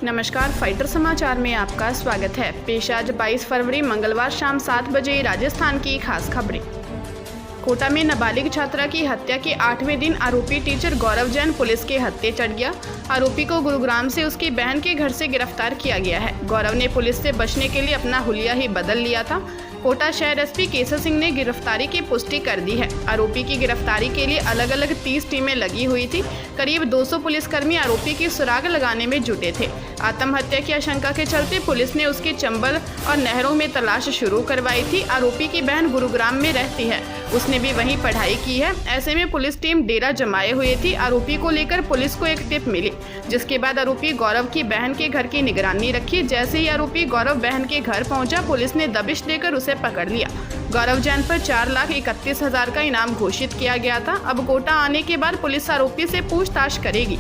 नमस्कार, फाइटर समाचार में आपका स्वागत है। पेश आज 22 फरवरी मंगलवार शाम 7 बजे राजस्थान की खास खबरें। कोटा में नाबालिग छात्रा की हत्या के 8वें दिन आरोपी टीचर गौरव जैन पुलिस के हत्थे चढ़ गया। आरोपी को गुरुग्राम से उसकी बहन के घर से गिरफ्तार किया गया है। गौरव ने पुलिस से बचने के लिए अपना हुलिया ही बदल लिया था। कोटा शहर एसपी केसर सिंह ने गिरफ्तारी की पुष्टि कर दी है। आरोपी की गिरफ्तारी के लिए अलग अलग 30 टीमें लगी हुई थी। करीब 200 पुलिसकर्मी आरोपी की सुराग लगाने में जुटे थे। आत्महत्या की आशंका के चलते पुलिस ने उसकी चंबल और नहरों में तलाश शुरू करवाई थी। आरोपी की बहन गुरुग्राम में रहती है, उसने भी वहीं पढ़ाई की है। ऐसे में पुलिस टीम डेरा जमाए हुए थी। आरोपी को लेकर पुलिस को एक टिप मिली, जिसके बाद आरोपी गौरव की बहन के घर की निगरानी रखी। जैसे ही आरोपी गौरव बहन के घर पहुंचा, पुलिस ने दबिश देकर उसे पकड़ लिया। गौरव जैन पर 4,31,000 का इनाम घोषित किया गया था। अब कोटा आने के बाद पुलिस आरोपी से पूछताछ करेगी।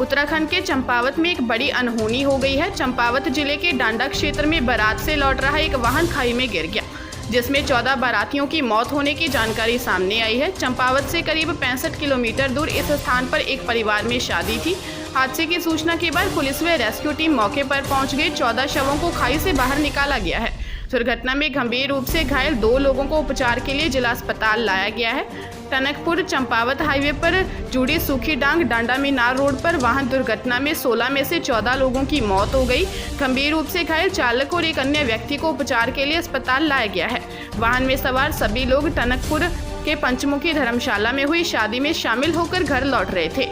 उत्तराखंड के चंपावत में एक बड़ी अनहोनी हो गई है। चंपावत जिले के डांडा क्षेत्र में बारात से लौट रहा एक वाहन खाई में गिर गया, जिसमें 14 बारातियों की मौत होने की जानकारी सामने आई है। चंपावत से करीब 65 किलोमीटर दूर इस स्थान पर एक परिवार में शादी थी। हादसे की सूचना के बाद पुलिस व रेस्क्यू टीम मौके पर पहुंच गई। 14 शवों को खाई से बाहर निकाला गया है। दुर्घटना में गंभीर रूप से घायल 2 लोगों को उपचार के लिए जिला अस्पताल लाया गया है। टनकपुर चंपावत हाईवे पर जुड़ी सूखी डांग डांडा मीनार रोड पर वाहन दुर्घटना में 16 में से 14 लोगों की मौत हो गई। गंभीर रूप से घायल चालक और एक अन्य व्यक्ति को उपचार के लिए अस्पताल लाया गया है। वाहन में सवार सभी लोग टनकपुर के पंचमुखी धर्मशाला में हुई शादी में शामिल होकर घर लौट रहे थे।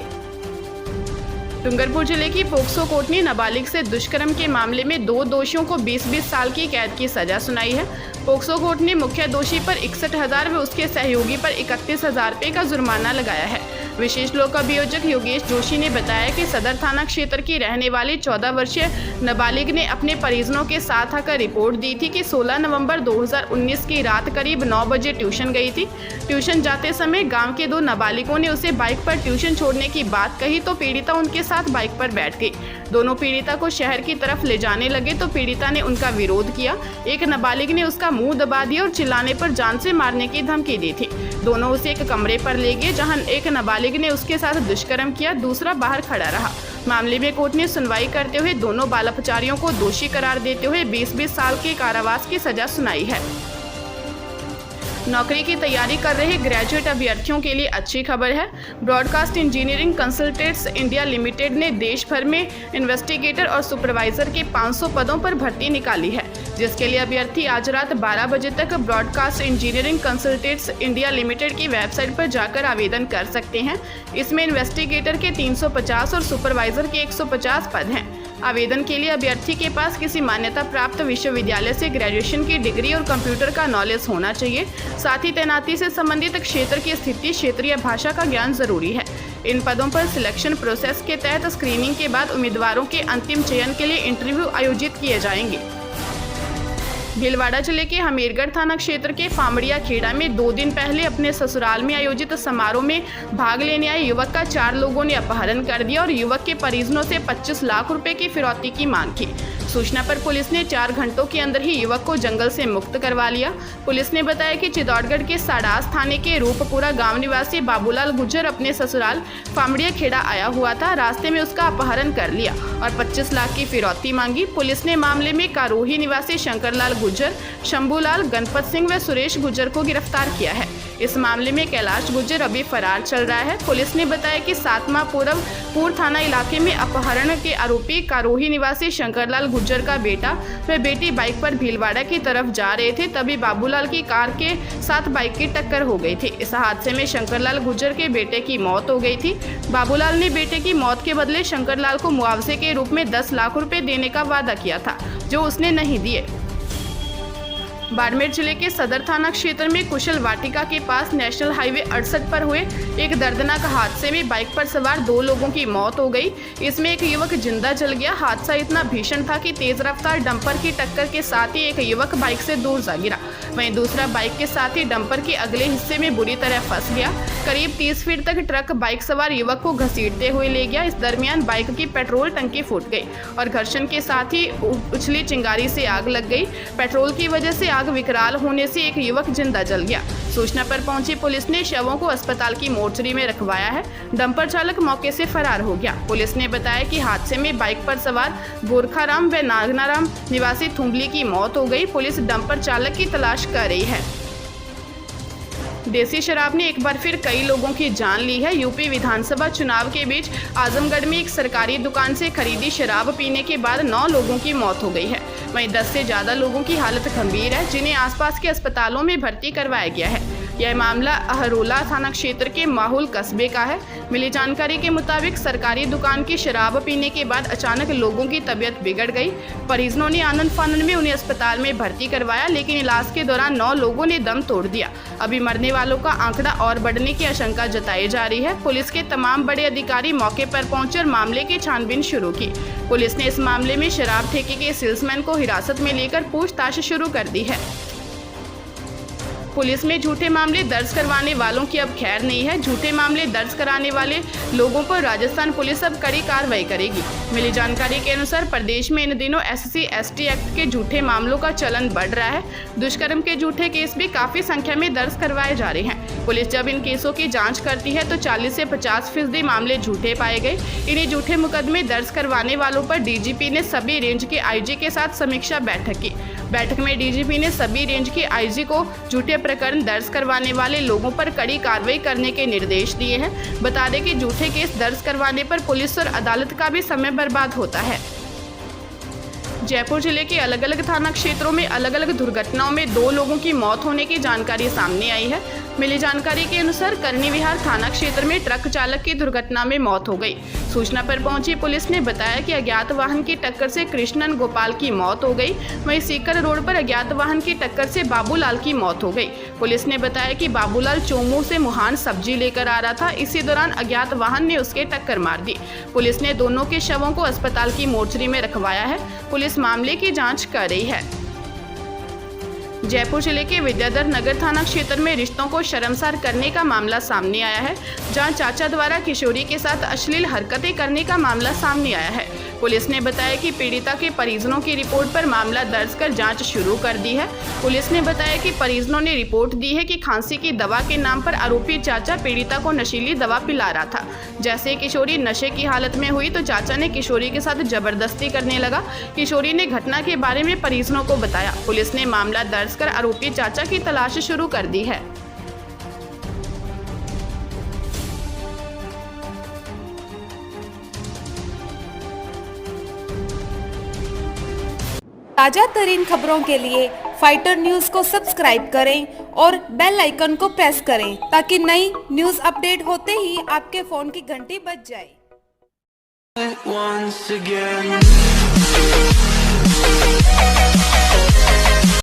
डूंगरपुर जिले की पोक्सो कोर्ट ने नाबालिग से दुष्कर्म के मामले में 2 दोषियों को 20-20 साल की कैद की सजा सुनाई है। पोक्सो कोर्ट ने मुख्य दोषी पर 61,000 व उसके सहयोगी पर 31,000 रुपये का जुर्माना लगाया है। विशेष लोक अभियोजक योगेश जोशी ने बताया कि सदर थाना क्षेत्र की रहने वाली 14 वर्षीय नाबालिग ने अपने परिजनों के साथ आकर रिपोर्ट दी थी कि 16 नवंबर 2019 की रात करीब 9 बजे ट्यूशन गई थी। ट्यूशन जाते समय गांव के 2 नाबालिगों ने उसे बाइक पर ट्यूशन छोड़ने की बात कही तो पीड़िता उनके साथ बाइक पर बैठ गई। दोनों पीड़िता को शहर की तरफ ले जाने लगे तो पीड़िता ने उनका विरोध किया। एक नाबालिग ने उसका मुंह दबा दिया और चिल्लाने पर जान से मारने की धमकी दी थी। दोनों उसे एक कमरे पर ले गए, जहां एक नाबालिग ने उसके साथ दुष्कर्म किया, दूसरा बाहर खड़ा रहा। मामले में कोर्ट ने सुनवाई करते हुए दोनों बाल अपचारियों को दोषी करार देते हुए 20-20 साल के कारावास की सजा सुनाई है। नौकरी की तैयारी कर रहे ग्रेजुएट अभ्यर्थियों के लिए अच्छी खबर है। Broadcast engineering consultants India limited ने देश भर में इन्वेस्टिगेटर और सुपरवाइजर के 500 पदों पर भर्ती निकाली है, जिसके लिए अभ्यर्थी आज रात 12 बजे तक broadcast engineering consultants India limited की वेबसाइट पर जाकर आवेदन कर सकते हैं। इसमें इन्वेस्टिगेटर के 350 और सुपरवाइजर के 150 पद हैं। आवेदन के लिए अभ्यर्थी के पास किसी मान्यता प्राप्त विश्वविद्यालय से ग्रेजुएशन की डिग्री और कंप्यूटर का नॉलेज होना चाहिए। साथ ही तैनाती से संबंधित क्षेत्र की स्थिति, क्षेत्रीय भाषा का ज्ञान जरूरी है। इन पदों पर सिलेक्शन प्रोसेस के तहत स्क्रीनिंग के बाद उम्मीदवारों के अंतिम चयन के लिए इंटरव्यू आयोजित किए जाएंगे। भीलवाड़ा जिले के हमीरगढ़ थाना क्षेत्र के फामड़िया खेड़ा में 2 दिन पहले अपने ससुराल में आयोजित समारोह में भाग लेने आए युवक का 4 लोगों ने अपहरण कर दिया और युवक के परिजनों से 25 लाख रुपए की फिरौती की मांग की। सूचना पर पुलिस ने 4 घंटों के अंदर ही युवक को जंगल से मुक्त करवा लिया। पुलिस ने बताया कि चित्तौड़गढ़ के साडास थाने के रूपपुरा गांव निवासी बाबूलाल गुज्जर अपने ससुराल फामड़िया खेड़ा आया हुआ था। रास्ते में उसका अपहरण कर लिया और 25 लाख की फिरौती मांगी। पुलिस ने मामले में कारोही निवासी शंकरलाल गुज्जर, शंभूलाल, गणपत सिंह व सुरेश गुज्जर को गिरफ्तार किया है। इस मामले में कैलाश गुज्जर अभी फरार चल रहा है। पुलिस ने बताया कि 7 माह पूर्व थाना इलाके में अपहरण के आरोपी कारोही निवासी शंकरलाल गुज्जर का बेटा व बेटी बाइक पर भीलवाड़ा की तरफ जा रहे थे, तभी बाबूलाल की कार के साथ बाइक की टक्कर हो गई थी। इस हादसे में शंकरलाल गुज्जर के बेटे की मौत हो गई थी। बाबूलाल ने बेटे की मौत के बदले शंकरलाल को मुआवजे के रूप में 10 लाख रुपए देने का वादा किया था, जो उसने नहीं दिए। बाड़मेर जिले के सदर थाना क्षेत्र में कुशल वाटिका के पास नेशनल हाईवे 68 पर हुए एक दर्दनाक हादसे में बाइक पर सवार 2 लोगों की मौत हो गई। इसमें एक युवक जिंदा जल गया। हादसा इतना भीषण था कि तेज रफ्तार डंपर की टक्कर के साथ ही एक युवक बाइक से दूर जा गिरा। वहीं दूसरा बाइक के साथ ही डंपर के अगले हिस्से में बुरी तरह फंस गया। करीब 30 फीट तक ट्रक बाइक सवार युवक को घसीटते हुए ले गया। इस दरमियान बाइक की पेट्रोल टंकी फूट गई और घर्षण के साथ ही उछली चिंगारी से आग लग गई। पेट्रोल की वजह से आग आग विकराल होने से एक युवक जिंदा जल गया। सूचना पर पहुंची पुलिस ने शवों को अस्पताल की मोर्चरी में रखवाया है। डंपर चालक मौके से फरार हो गया। पुलिस ने बताया कि हादसे में बाइक पर सवार गोरखाराम व नागनाराम निवासी थुम्बली की मौत हो गई। पुलिस डंपर चालक की तलाश कर रही है। देसी शराब ने एक बार फिर कई लोगों की जान ली है। यूपी विधानसभा चुनाव के बीच आजमगढ़ में एक सरकारी दुकान से खरीदी शराब पीने के बाद 9 लोगों की मौत हो गई है। वहीं 10 से ज़्यादा लोगों की हालत गंभीर है, जिन्हें आसपास के अस्पतालों में भर्ती करवाया गया है। यह मामला अहरोला थाना क्षेत्र के माहौल कस्बे का है। मिली जानकारी के मुताबिक सरकारी दुकान की शराब पीने के बाद अचानक लोगों की तबीयत बिगड़ गई। परिजनों ने आनंद फानंद में उन्हें अस्पताल में भर्ती करवाया, लेकिन इलाज के दौरान 9 लोगों ने दम तोड़ दिया। अभी मरने वालों का आंकड़ा और बढ़ने की आशंका जताई जा रही है। पुलिस के तमाम बड़े अधिकारी मौके पर पहुंचे और मामले की छानबीन शुरू की। पुलिस ने इस मामले में शराब ठेके के सेल्समैन को हिरासत में लेकर पूछताछ शुरू कर दी है। पुलिस में झूठे मामले दर्ज करवाने वालों की अब खैर नहीं है। झूठे मामले दर्ज कराने वाले लोगों पर राजस्थान पुलिस अब कड़ी कार्रवाई करेगी। मिली जानकारी के अनुसार प्रदेश में इन दिनों SC/ST एक्ट के झूठे मामलों का चलन बढ़ रहा है। दुष्कर्म के झूठे केस भी काफी संख्या में दर्ज करवाए जा रहे हैं। पुलिस जब इन केसों की जांच करती है तो 40 से 50% मामले झूठे पाए गए। इन्हें झूठे मुकदमे दर्ज करवाने वालों पर DGP ने सभी रेंज के IG के साथ समीक्षा बैठक की। बैठक में DGP ने सभी रेंज के IG को झूठे प्रकरण दर्ज करवाने वाले लोगों पर कड़ी कार्रवाई करने के निर्देश दिए हैं। बता दें कि झूठे केस दर्ज करवाने पर पुलिस और अदालत का भी समय बर्बाद होता है। जयपुर जिले के अलग अलग थाना क्षेत्रों में अलग अलग दुर्घटनाओं में 2 लोगों की मौत होने की जानकारी सामने आई है। मिली जानकारी के अनुसार करनी विहार थाना क्षेत्र में ट्रक चालक की दुर्घटना में मौत हो गई। सूचना पर पहुंची पुलिस ने बताया कि अज्ञात वाहन की टक्कर से कृष्णन गोपाल की मौत हो गई। वहीं सीकर रोड पर अज्ञात वाहन की टक्कर से बाबूलाल की मौत हो गई। पुलिस ने बताया कि बाबूलाल चोमू से मुहान सब्जी लेकर आ रहा था। इसी दौरान अज्ञात वाहन ने उसके टक्कर मार दी। पुलिस ने दोनों के शवों को अस्पताल की मोर्चरी में रखवाया है। पुलिस मामले की जांच कर रही है। जयपुर जिले के विद्याधर नगर थाना क्षेत्र में रिश्तों को शर्मसार करने का मामला सामने आया है, जहां चाचा द्वारा किशोरी के साथ अश्लील हरकतें करने का मामला सामने आया है। पुलिस ने बताया कि पीड़िता के परिजनों की रिपोर्ट पर मामला दर्ज कर जांच शुरू कर दी है। पुलिस ने बताया कि परिजनों ने रिपोर्ट दी है कि खांसी की दवा के नाम पर आरोपी चाचा पीड़िता को नशीली दवा पिला रहा था। जैसे किशोरी नशे की हालत में हुई तो चाचा ने किशोरी के साथ जबरदस्ती करने लगा। किशोरी ने घटना के बारे में परिजनों को बताया। पुलिस ने मामला दर्ज कर आरोपी चाचा की तलाश शुरू कर दी है। ताजा तरीन खबरों के लिए फाइटर न्यूज को सब्सक्राइब करें और बेल आइकन को प्रेस करें ताकि नई न्यूज अपडेट होते ही आपके फोन की घंटी बज जाए।